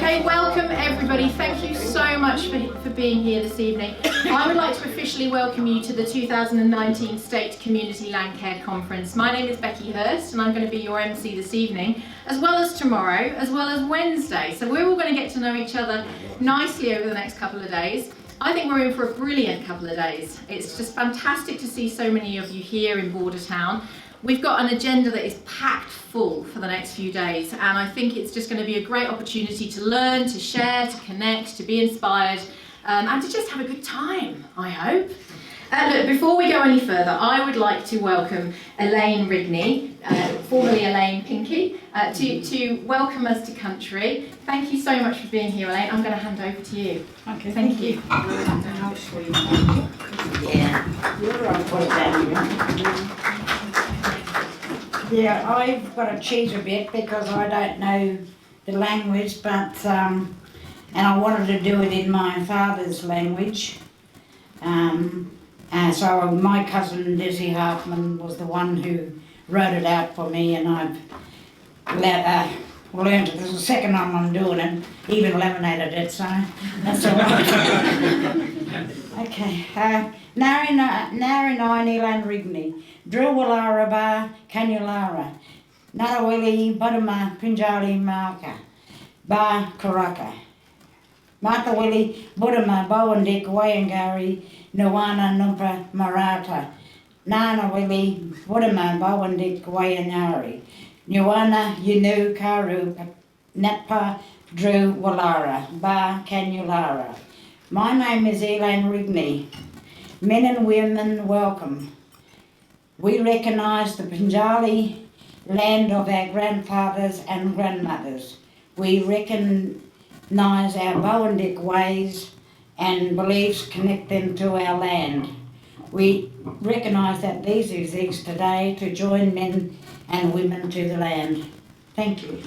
Okay, welcome everybody. Thank you so much for being here this evening. I would like to officially welcome you to the 2019 State Community Landcare Conference. My name is Becky Hurst and I'm going to be your MC this evening, as well as tomorrow, as well as Wednesday. So we're all going to get to know each other nicely over the next couple of days. I think we're in for a brilliant couple of days. It's just fantastic to see so many of you here in Bordertown. We've got an agenda that is packed full for the next few days, and I think it's just going to be a great opportunity to learn, to share, to connect, to be inspired, and to just have a good time, I hope. Look, before we go any further, I would like to welcome Elaine Rigney, formerly Elaine Pinky, to welcome us to country. Thank you so much for being here, Elaine. I'm going to hand over to you. Okay, thank you. Yeah, you're right, put it down. Yeah, I've got to cheat a bit because I don't know the language, but and I wanted to do it in my father's language. So my cousin Dizzy Hartman was the one who wrote it out for me, and I've learned it. This is the second time I'm doing it, even laminated it, so that's all right. Okay. Narinine Elaine Rigney, Drillwallara Bar Canulara, Narawili Budama Pinjali Marka, Bar Karaka, Matawili Budama Bowandik Wayangari, Nawana Numpa Marata, Nanawili Budama Bowandik Wayanari, Nuana Yinu Karu Natpa Drew Wallara, Bar Canulara. My name is Elaine Rigney. Men and women, welcome. We recognise the Pinjali land of our grandfathers and grandmothers. We recognise our Bowandik ways and beliefs connect them to our land. We recognise that these exist today to join men and women to the land. Thank you.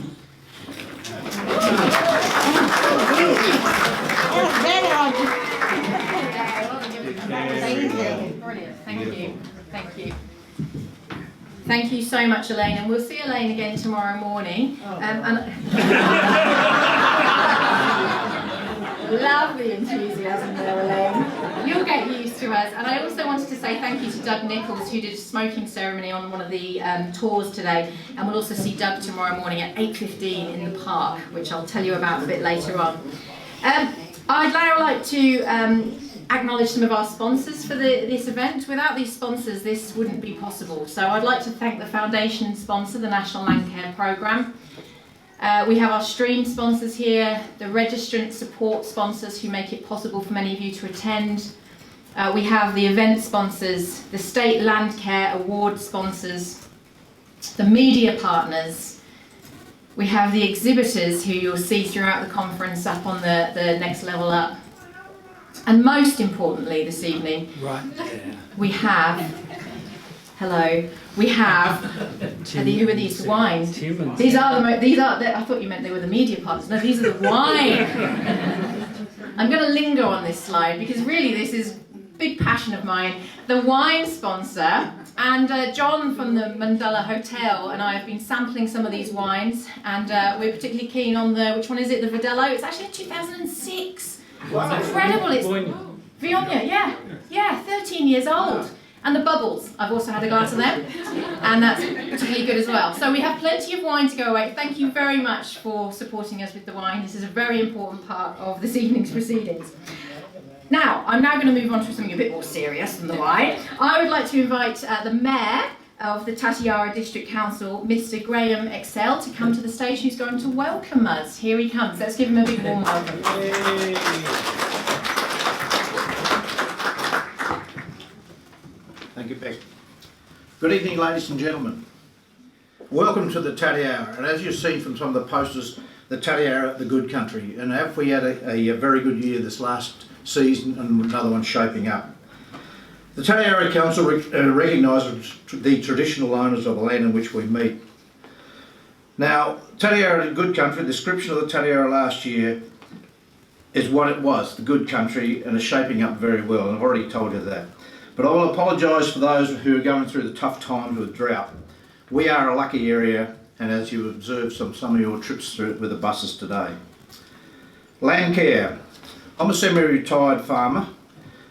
Brilliant, thank you. Thank you. Thank you so much, Elaine, and we'll see Elaine again tomorrow morning. Lovely enthusiasm there, Elaine. You'll get used to us. And I also wanted to say thank you to Doug Nichols, who did a smoking ceremony on one of the tours today, and we'll also see Doug tomorrow morning at 8:15 in the park, which I'll tell you about a bit later on. I'd now like to acknowledge some of our sponsors for this event. Without these sponsors, this wouldn't be possible. So I'd like to thank the foundation sponsor, the National Landcare Programme. We have our stream sponsors here, the registrant support sponsors who make it possible for many of you to attend. We have the event sponsors, the State Landcare Award sponsors, the media partners. We have the exhibitors who you'll see throughout the conference up on the next level up. And most importantly this evening, we have, we have, who are these? Wine. These are, I thought you meant they were the media partners. No, these are the wine. I'm going to linger on this slide because really this is a big passion of mine. The wine sponsor, and John from the Mandela Hotel and I have been sampling some of these wines, and we're particularly keen on which one is it, the Verdelho? It's actually 2006. Wow. It's incredible. It's Viogna, yeah, 13 years old. And the bubbles, I've also had a glass of them, and that's particularly good as well. So we have plenty of wine to go away. Thank you very much for supporting us with the wine. This is a very important part of this evening's proceedings. Now, I'm now going to move on to something a bit more serious than the wine. I would like to invite the Mayor of the Tatiara District Council, Mr. Graham Excell, to come to the stage, who's going to welcome us. Here he comes. Let's give him a big warm welcome. Thank you, Beck. Good evening, ladies and gentlemen. Welcome to the Tatiara, and as you've seen from some of the posters, the Tatiara, the good country. And have we had a very good year this last season, and another one shaping up. The Tatiara Council recognises the traditional owners of the land in which we meet. Now, Tatiara, the good country, the description of the Tatiara last year is what it was, the good country, and is shaping up very well, and I've already told you that. But I will apologise for those who are going through the tough times with drought. We are a lucky area, and as you observed some of your trips through it with the buses today. Landcare. I'm a semi-retired farmer.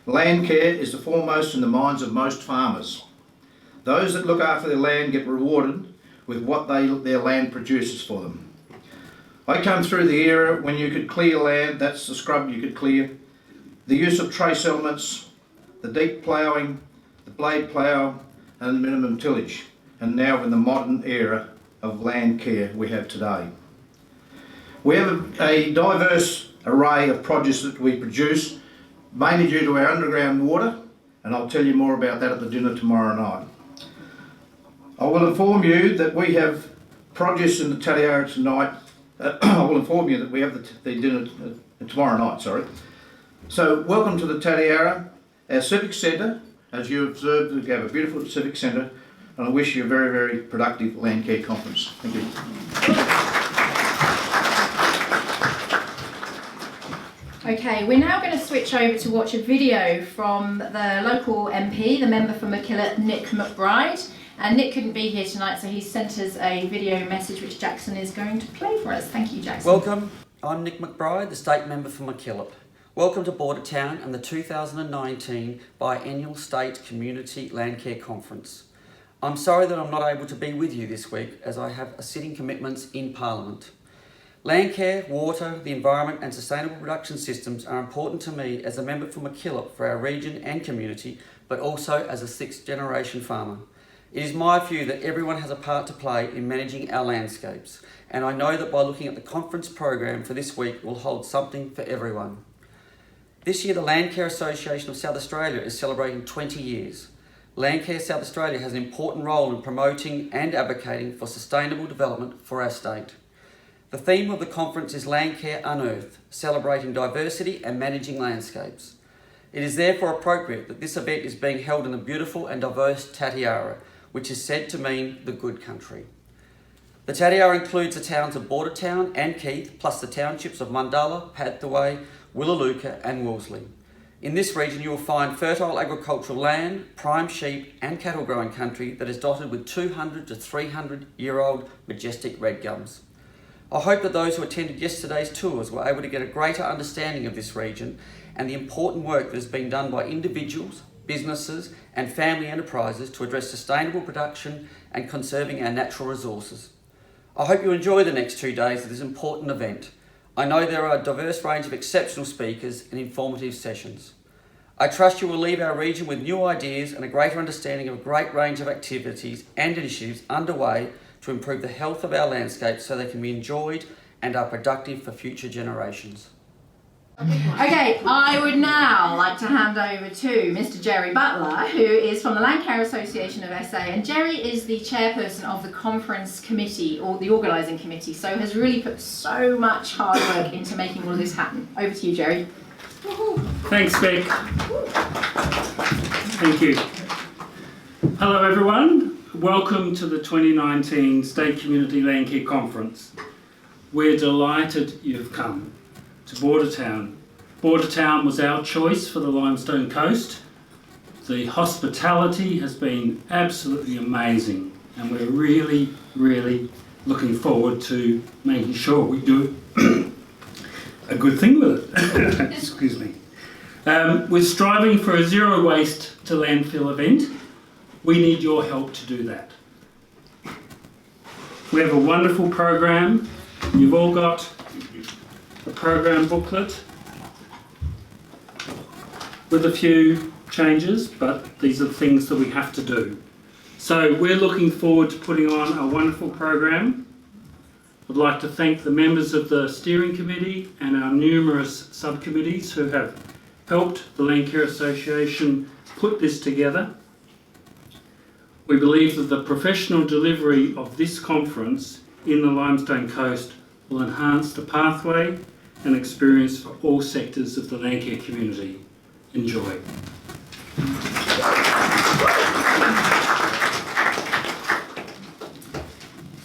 Landcare is the foremost in the minds of most farmers. Those that look after their land get rewarded with what their land produces for them. I come through the era when you could clear land, that's the scrub you could clear, the use of trace elements, the deep ploughing, the blade plough and the minimum tillage, and now in the modern era of land care we have today. We have a diverse array of produce that we produce, mainly due to our underground water, and I'll tell you more about that at the dinner tomorrow night. I will inform you that we have produce in the Tatiara tonight. I will inform you that we have the dinner tomorrow night, sorry. So welcome to the Tatiara, our civic centre. As you observed, we have a beautiful civic centre, and I wish you a very, very productive Landcare conference. Thank you. Okay, we're now going to switch over to watch a video from the local MP, the member for McKillop, Nick McBride. And Nick couldn't be here tonight, so he sent us a video message which Jackson is going to play for us. Thank you, Jackson. Welcome, I'm Nick McBride, the State Member for McKillop. Welcome to Bordertown and the 2019 Biennial State Community Landcare Conference. I'm sorry that I'm not able to be with you this week as I have sitting commitments in Parliament. Landcare, water, the environment and sustainable production systems are important to me as a member for McKillop for our region and community, but also as a sixth generation farmer. It is my view that everyone has a part to play in managing our landscapes, and I know that by looking at the conference program for this week will hold something for everyone. This year the Landcare Association of South Australia is celebrating 20 years. Landcare South Australia has an important role in promoting and advocating for sustainable development for our state. The theme of the conference is Landcare Unearthed, celebrating diversity and managing landscapes. It is therefore appropriate that this event is being held in the beautiful and diverse Tatiara, which is said to mean the good country. The Tatiara includes the towns of Bordertown and Keith, plus the townships of Mundalla, Pathway, Willaluka and Wolseley. In this region you will find fertile agricultural land, prime sheep and cattle growing country that is dotted with 200 to 300 year old majestic red gums. I hope that those who attended yesterday's tours were able to get a greater understanding of this region and the important work that has been done by individuals, businesses and family enterprises to address sustainable production and conserving our natural resources. I hope you enjoy the next 2 days of this important event. I know there are a diverse range of exceptional speakers and informative sessions. I trust you will leave our region with new ideas and a greater understanding of a great range of activities and initiatives underway to improve the health of our landscapes so they can be enjoyed and are productive for future generations. Okay, I would now like to hand over to Mr. Jerry Butler, who is from the Landcare Association of SA, and Jerry is the chairperson of the conference committee, or the organising committee, so has really put so much hard work into making all of this happen. Over to you, Jerry. Thanks, Beck. Thank you. Hello, everyone. Welcome to the 2019 State Community Landcare Conference. We're delighted you've come to Bordertown. Bordertown was our choice for the Limestone Coast. The hospitality has been absolutely amazing and we're really, really looking forward to making sure we do a good thing with it. Excuse me. We're striving for a zero waste to landfill event. We need your help to do that. We have a wonderful program. You've all got a program booklet with a few changes, but these are things that we have to do. So we're looking forward to putting on a wonderful program. I'd like to thank the members of the steering committee and our numerous subcommittees who have helped the Landcare Association put this together. We believe that the professional delivery of this conference in the Limestone Coast will enhance the pathway and experience for all sectors of the Landcare community. Enjoy.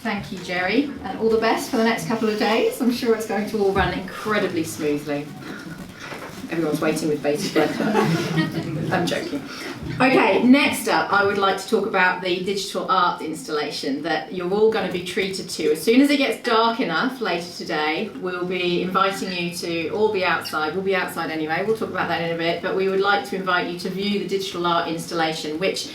Thank you, Jerry, and all the best for the next couple of days. I'm sure it's going to all run incredibly smoothly. Everyone's waiting with bated breath. I'm joking. Okay, next up, I would like to talk about the digital art installation that you're all going to be treated to. As soon as it gets dark enough later today, we'll be inviting you to all be outside. We'll be outside anyway, we'll talk about that in a bit, but we would like to invite you to view the digital art installation, which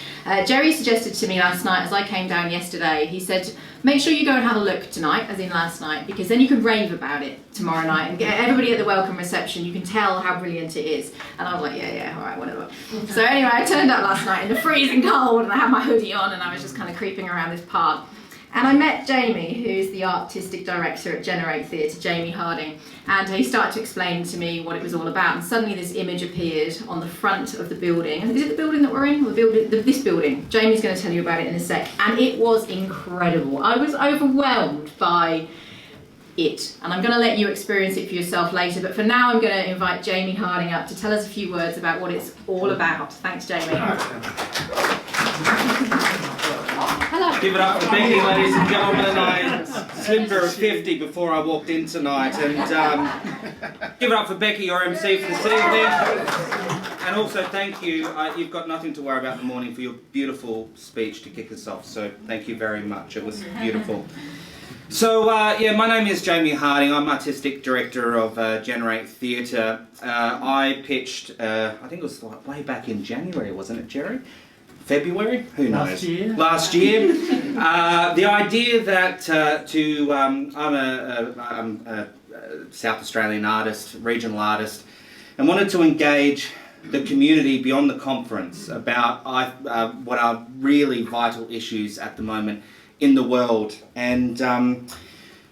Jerry suggested to me last night as I came down yesterday. He said, make sure you go and have a look tonight, as in last night, because then you can rave about it tomorrow night and get everybody at the welcome reception. You can tell how brilliant it is. And I was like, yeah, all right, whatever. So anyway, I turned up last night in the freezing cold and I had my hoodie on and I was just kind of creeping around this park. And I met Jamie, who's the artistic director at Generate Theatre, Jamie Harding, and he started to explain to me what it was all about. And suddenly this image appeared on the front of the building. Is it the building that we're in? Or this building. Jamie's going to tell you about it in a sec. And it was incredible. I was overwhelmed by it. And I'm going to let you experience it for yourself later. But for now, I'm going to invite Jamie Harding up to tell us a few words about what it's all about. Thanks, Jamie. Hello. Give it up for Becky, ladies and gentlemen. I slipped her a 50 before I walked in tonight, and give it up for Becky, your MC for this evening. And also thank you. You've got nothing to worry about in the morning for your beautiful speech to kick us off. So thank you very much. It was beautiful. So yeah, my name is Jamie Harding. I'm artistic director of Generate Theatre. I pitched, I think it was like way back in January, wasn't it, Jerry? February? Who knows? Last year. The idea that I'm a South Australian artist, regional artist, and wanted to engage the community beyond the conference about what are really vital issues at the moment in the world. And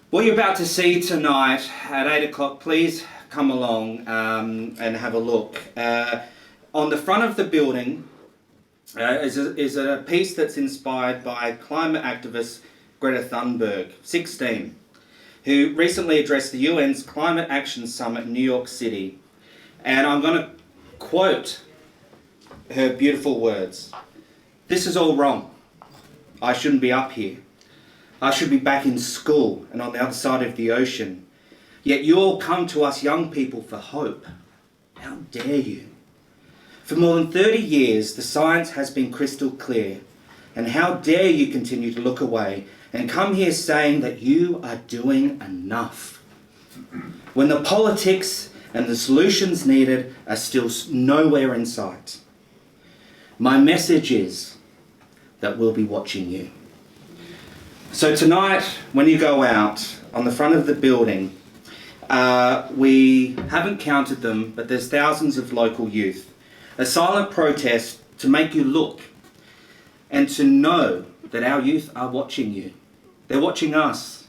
what you're about to see tonight at 8 o'clock, please come along and have a look. On the front of the building, is a piece that's inspired by climate activist Greta Thunberg, 16, who recently addressed the UN's Climate Action Summit in New York City. And I'm going to quote her beautiful words. "This is all wrong. I shouldn't be up here. I should be back in school and on the other side of the ocean. Yet you all come to us young people for hope. How dare you? For more than 30 years, the science has been crystal clear. And how dare you continue to look away and come here saying that you are doing enough, when the politics and the solutions needed are still nowhere in sight. My message is that we'll be watching you." So tonight, when you go out on the front of the building, we haven't counted them, but there's thousands of local youth. A silent protest to make you look and to know that our youth are watching you. They're watching us.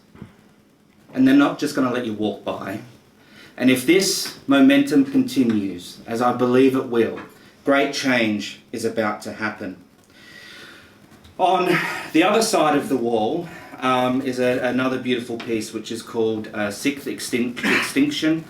And they're not just going to let you walk by. And if this momentum continues, as I believe it will, great change is about to happen. On the other side of the wall is another beautiful piece which is called Sixth Extinction.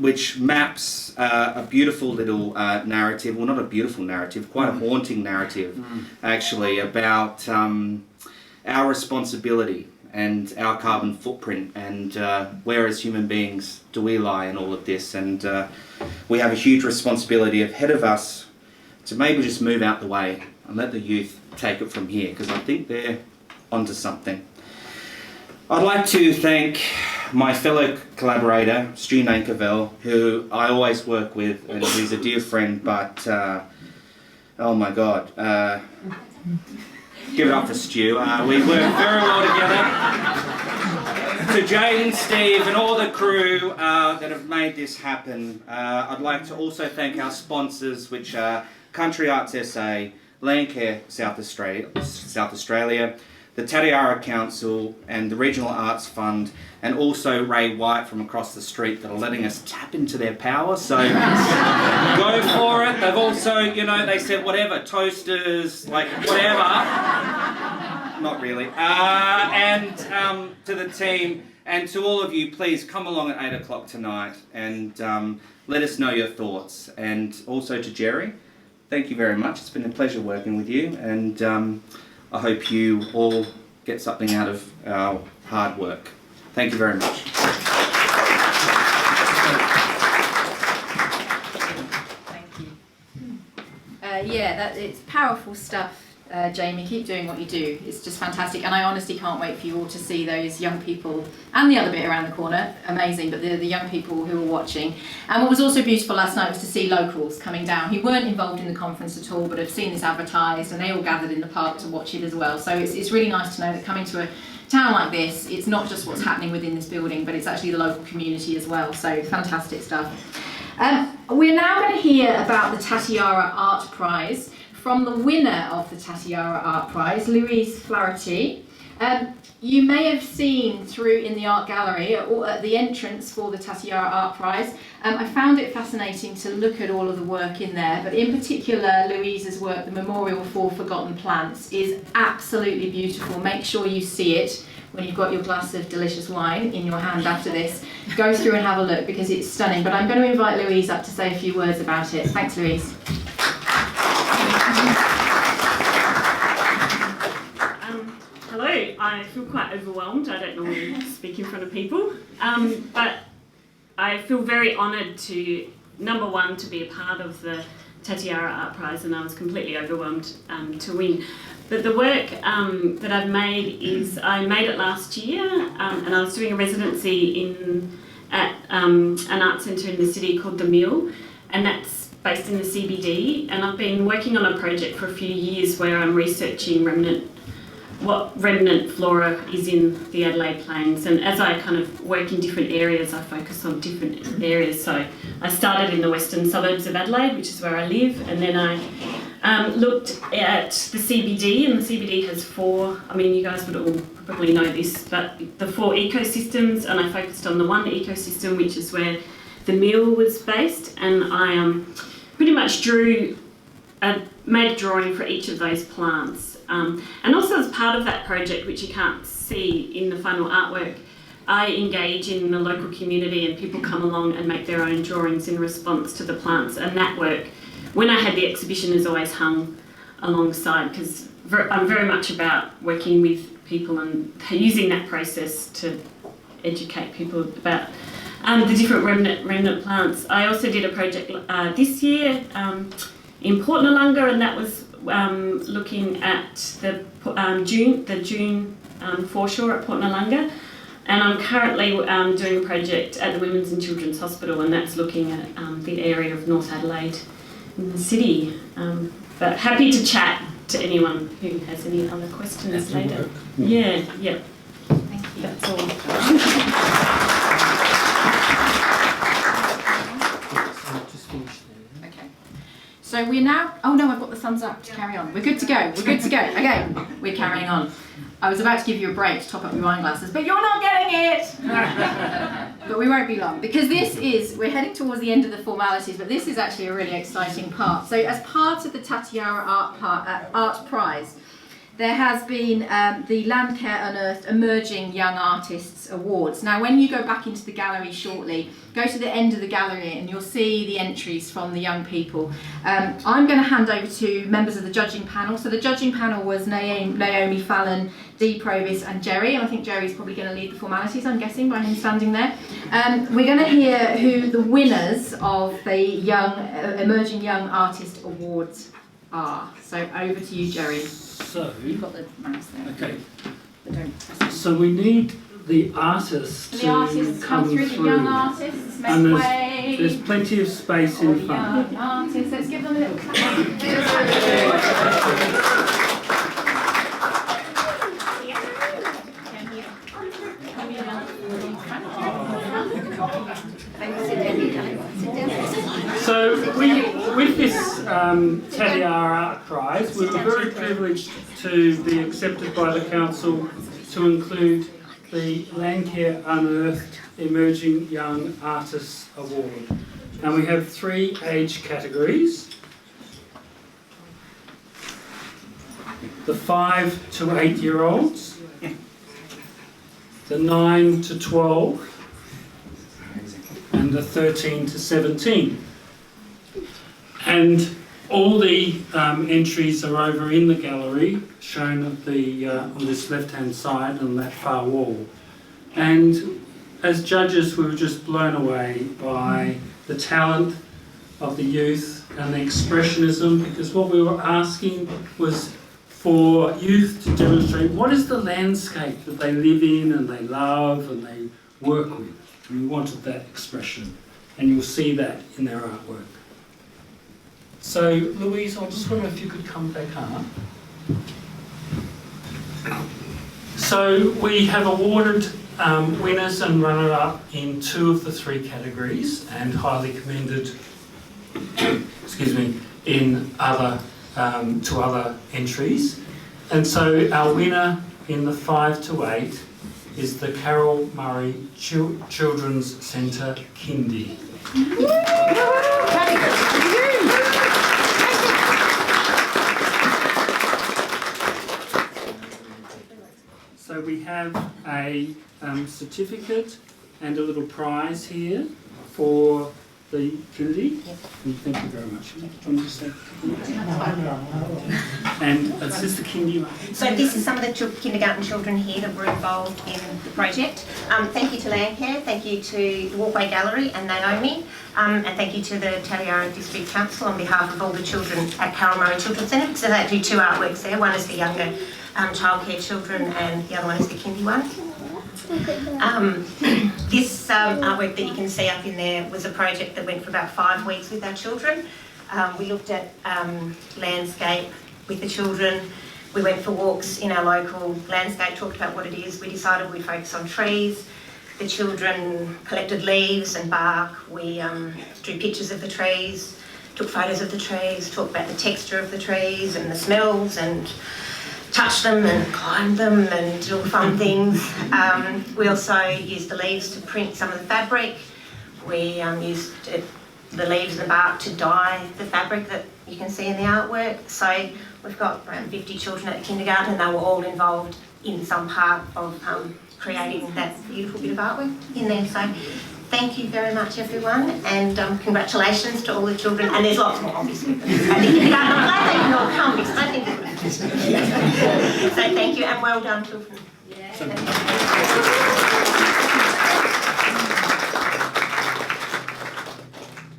Which maps a beautiful little narrative, well, not a beautiful narrative, quite a haunting narrative, actually, about our responsibility and our carbon footprint, and where as human beings do we lie in all of this. And we have a huge responsibility ahead of us to maybe just move out the way and let the youth take it from here, because I think they're onto something. I'd like to thank my fellow collaborator, Stu Nankerville, who I always work with, and who's a dear friend, but oh my God, give it up for Stu. We work very well together. To Jane and Steve and all the crew that have made this happen. I'd like to also thank our sponsors, which are Country Arts SA, Landcare South Australia, the Tatiara Council and the Regional Arts Fund, and also Ray White from across the street that are letting us tap into their power, so go for it. They've also, you know, they said whatever, toasters, like whatever. Not really. And to the team and to all of you, please come along at 8 o'clock tonight and let us know your thoughts. And also to Jerry, thank you very much. It's been a pleasure working with you, and I hope you all get something out of our hard work. Thank you very much. It's powerful stuff, Jamie. Keep doing what you do. It's just fantastic, and I honestly can't wait for you all to see those young people and the other bit around the corner. Amazing, but the young people who are watching. And what was also beautiful last night was to see locals coming down who weren't involved in the conference at all, but have seen this advertised, and they all gathered in the park to watch it as well. So it's really nice to know that coming to a town like this, it's not just what's happening within this building, but it's actually the local community as well. So fantastic stuff. We're now going to hear about the Tatiara Art Prize from the winner of the Tatiara Art Prize, Louise Flaherty. You may have seen through in the art gallery at the entrance for the Tatiara Art Prize. I found it fascinating to look at all of the work in there, but in particular Louise's work, The Memorial for Forgotten Plants, is absolutely beautiful. Make sure you see it when you've got your glass of delicious wine in your hand after this. Go through and have a look because it's stunning. But I'm going to invite Louise up to say a few words about it. Thanks, Louise. Hello, I feel quite overwhelmed. I don't normally speak in front of people, but I feel very honoured to, number one, to be a part of the Tatiara Art Prize, and I was completely overwhelmed to win. But the work that I've made is, I made it last year, and I was doing a residency at an art centre in the city called The Mill, and that's based in the CBD, and I've been working on a project for a few years where I'm researching what remnant flora is in the Adelaide Plains, and as I kind of work in different areas, I focus on different areas. So I started in the western suburbs of Adelaide, which is where I live, and then I looked at the CBD, and the CBD has four, I mean you guys would all probably know this, but the four ecosystems, and I focused on the one ecosystem which is where the mill was based, and I pretty much made a drawing for each of those plants. And also as part of that project, which you can't see in the final artwork, I engage in the local community and people come along and make their own drawings in response to the plants. And that work, when I had the exhibition, is always hung alongside, because I'm very much about working with people and using that process to educate people about the different remnant plants. I also did a project this year in Port Noarlunga, and that was looking at the June foreshore at Port Noarlunga, and I'm currently doing a project at the Women's and Children's Hospital, and that's looking at the area of North Adelaide in the city. But happy to chat to anyone who has any other questions later. Yeah. Thank you. That's all. So we're now, oh no, I've got the thumbs up to carry on. We're good to go, Okay, we're carrying on. I was about to give you a break to top up your wine glasses, but you're not getting it! But we won't be long, because we're heading towards the end of the formalities, but this is actually a really exciting part. So as part of the Tatiara Art Prize, there has been the Landcare Unearthed Emerging Young Artists Awards. Now, when you go back into the gallery shortly, go to the end of the gallery and you'll see the entries from the young people. I'm going to hand over to members of the judging panel. So the judging panel was Naomi, Fallon, Dee Provis and Jerry, and I think Jerry's probably going to lead the formalities, I'm guessing, by him standing there. We're going to hear who the winners of the Emerging Young Artist Awards are. So over to you, Jerry. So, You've got the mouse there. okay. But don't So we need the artists the artists come through, the young artists, make and way. there's plenty of space All in the front. young artists, let's give them a little clap. So with this Tatiara Art Prize, we were very privileged to be accepted by the council to include the Landcare Unearthed Emerging Young Artists Award. And we have 3 age categories: the 5 to 8-year-olds, the 9 to 12, and the 13 to 17. And all the entries are over in the gallery, shown at the on this left-hand side on that far wall. And as judges, we were just blown away by the talent of the youth and the expressionism, because what we were asking was for youth to demonstrate what is the landscape that they live in and they love and they work with. And we wanted that expression, and you'll see that in their artwork. So Louise, I just wonder if you could come back up. So we have awarded winners and runner-up in 2 of the 3 categories, and highly commended in other 2 other entries. And so our winner in the 5 to 8 is the Carol Murray Children's Centre Kindy. So we have a certificate and a little prize here for the kindy. Yep. Thank you very much. Do you want to say and is this the kindy one? So this is some of the kindergarten children here that were involved in the project. Thank you to Landcare, thank you to the Walkway Gallery and Naomi, and thank you to the Tatiara District Council on behalf of all the children at Carol Murray Children's Centre. So they do 2 artworks there. One is the younger childcare children and the other one is the kindy one. This artwork that you can see up in there was a project that went for about 5 weeks with our children. We looked at landscape with the children. We went for walks in our local landscape, talked about what it is. We decided we'd focus on trees. The children collected leaves and bark. We drew pictures of the trees, took photos of the trees, talked about the texture of the trees and the smells, and touched them and climbed them and did all fun things. We also used the leaves to print some of the fabric. We used the leaves and the bark to dye the fabric that you can see in the artwork. So we've got around 50 children at the kindergarten, and they were all involved in some part of creating that beautiful bit of artwork in there. So thank you very much, everyone, and congratulations to all the children. And there's lots more, obviously. At the kindergarten, I'm glad they can all come because I think it's so thank you, and well done, children.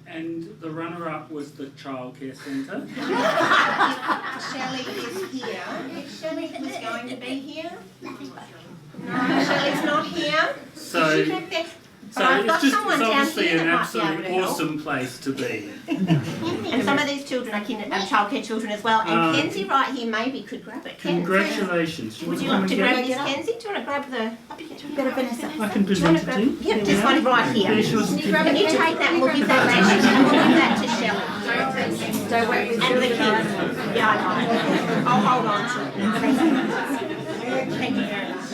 And the runner-up was the childcare centre. Shelley is here. If Shelley was going to be here. No, Shelley's not here. So it's obviously an absolutely awesome place to be. And some of these children are childcare children as well. And Kenzie right here maybe could grab it. Congratulations. Would you like to grab this, Kenzie? Do you want to grab the... Better Vanessa. I can present it to you. Yeah, this one right here. Can you take that and we'll give that back? And we'll give that to Shelley. Don't worry with and the kids. Yeah, I know. I'll hold on to it. Thank you very much.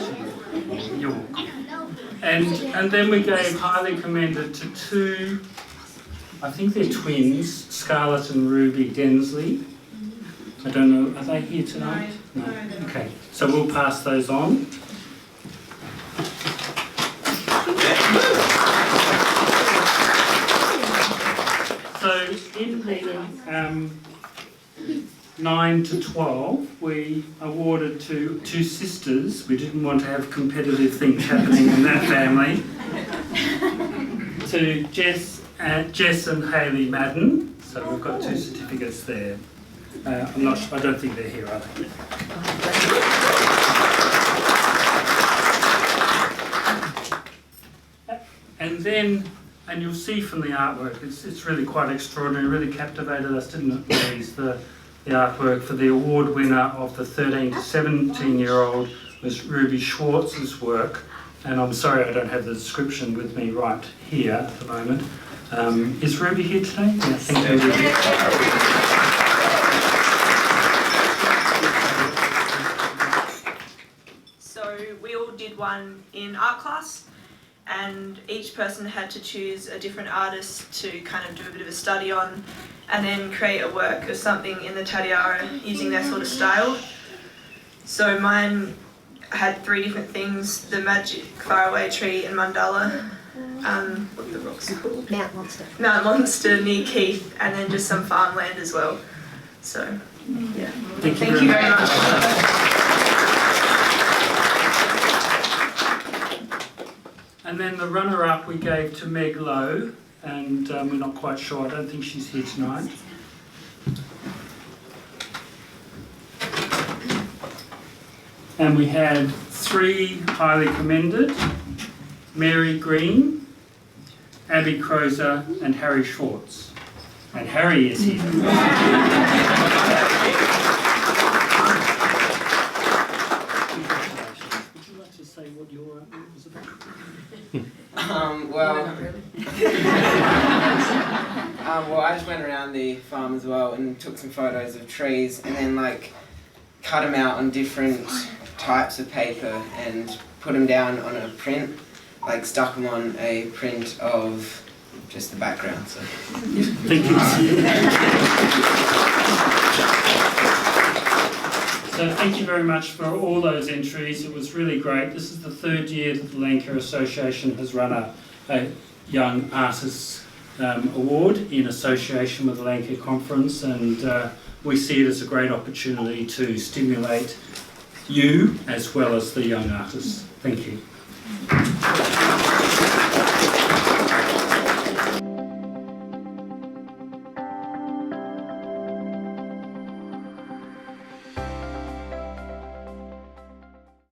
You're welcome. And then we gave highly commended to 2, I think they're twins, Scarlett and Ruby Densley. I don't know, are they here tonight? No. Okay, so we'll pass those on. So in the 9 to 12, we awarded to 2 sisters. We didn't want to have competitive things happening in that family. To Jess and Hayley Madden. So we've got 2 certificates there. I'm not sure, I don't think they're here, are they? And then, and you'll see from the artwork, it's really quite extraordinary, really captivated us, didn't it, Louise? The artwork for the award winner of the 13 to 17-year-old was Ruby Schwartz's work. And I'm sorry I don't have the description with me right here at the moment. Is Ruby here today? Yeah, thank you, Ruby. So we all did one in art class, and each person had to choose a different artist to kind of do a bit of a study on, and then create a work of something in the Tatiara using their sort of style. So mine had 3 different things: the magic faraway tree and mandala, what are the rocks called? Mount Monster. Mount Monster near Keith, and then just some farmland as well. So, yeah. Thank you very much. And then the runner-up we gave to Meg Lowe, and we're not quite sure. I don't think she's here tonight. And we had 3 highly commended: Mary Green, Abby Crozer and Harry Schwartz. And Harry is here. Would you like to say what your artwork was about? Well, I just went around the farm as well and took some photos of trees and then like cut them out on different types of paper and put them down on a print, like stuck them on a print of just the background. So. Thank you. So thank you very much for all those entries. It was really great. This is the 3rd year that the Landcare Association has run a Young Artists Award in association with the Landcare Conference, and we see it as a great opportunity to stimulate you as well as the young artists. Thank you.